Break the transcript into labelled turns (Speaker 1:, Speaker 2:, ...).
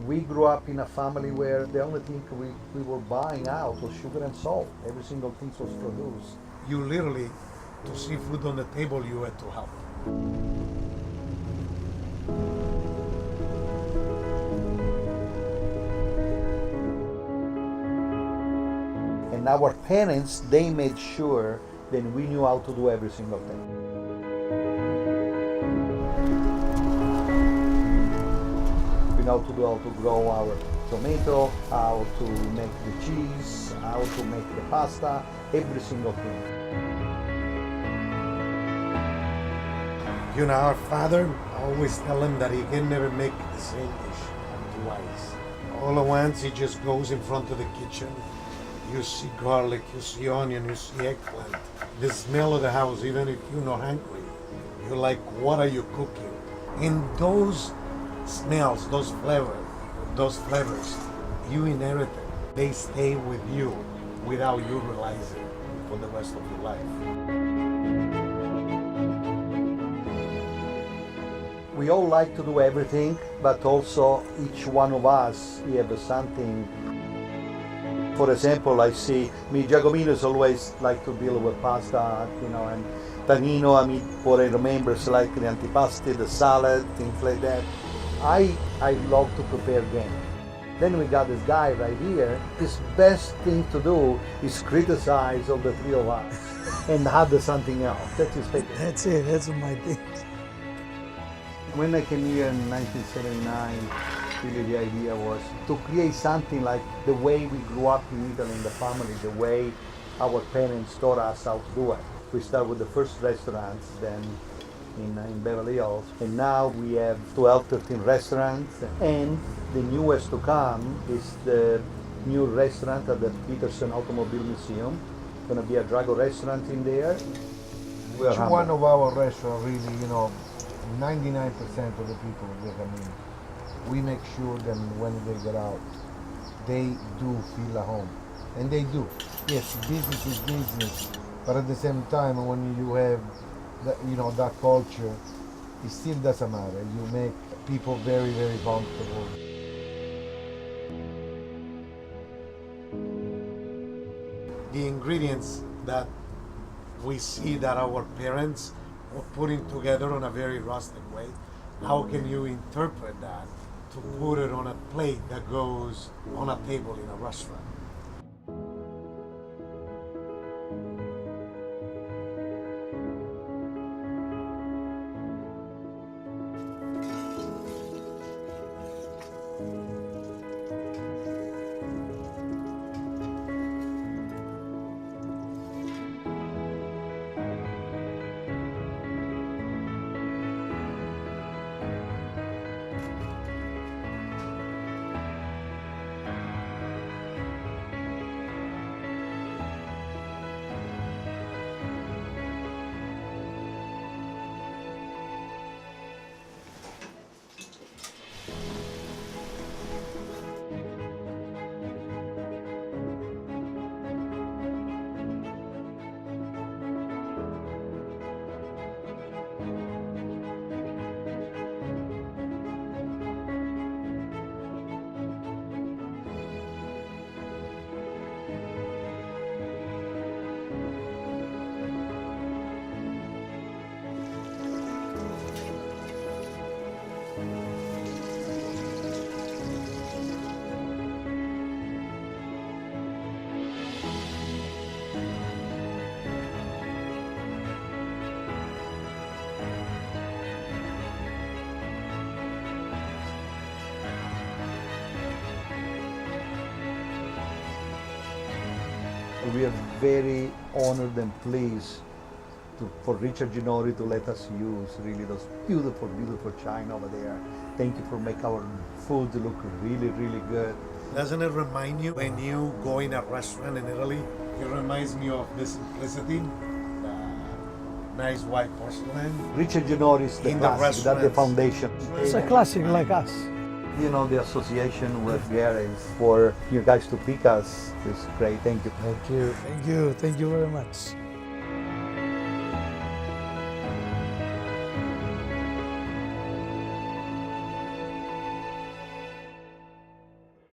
Speaker 1: We grew up in a family where the only thing we were buying out was sugar and salt. Every single thing was produced.
Speaker 2: You literally, to see food on the table, you had to help.
Speaker 1: And our parents, they made sure that we knew how to do every single thing. We know how to grow our tomato, how to make the cheese, how to make the pasta, every single thing.
Speaker 2: You know, our father always tell him that he can never make the same dish twice. All at once, he just goes in front of the kitchen. You see garlic, you see onion, you see eggplant. The smell of the house, even if you're not hungry, you're like, what are you cooking? And those smells, those flavors, you inherit them. They stay with you without you realizing for the rest of your life.
Speaker 1: We all like to do everything, but also each one of us, we have something. For example, I see, Giacomino's always like to deal with pasta, and Tanino, what I remember is like the antipasti, the salad, things like that. I love to prepare game. Then we got this guy right here. His best thing to do is criticize all the three of us and add something else. That's his favorite.
Speaker 3: That's it, that's my thing.
Speaker 1: When I came here in 1979, really the idea was to create something like the way we grew up in Italy in the family, the way our parents taught us how to do it. We started with the first restaurants then in Beverly Hills, and now we have 12, 13 restaurants, and the newest to come is the new restaurant at the Peterson Automobile Museum. Going to be a Drago restaurant in there.
Speaker 4: Each one of our restaurants really, 99% of the people that come in, we make sure that when they get out, they do feel at home. And they do. Yes, business is business, but at the same time, when you have that culture, it still doesn't matter. You make people very, very comfortable.
Speaker 2: The ingredients that we see that our parents are putting together on a very rustic way, how can you interpret that to put it on a plate that goes on a table in a restaurant?
Speaker 1: We are very honored and pleased for Richard Ginori to let us use really those beautiful, beautiful china over there. Thank you for making our food look really, really good.
Speaker 2: Doesn't it remind you when you go in a restaurant in Italy? It reminds me of the simplicity, the nice white porcelain.
Speaker 1: Richard Ginori is the classic, that's the foundation.
Speaker 3: It's a classic like us.
Speaker 1: The association with GEARYS for you guys to pick us is great. Thank you.
Speaker 3: Thank you very much.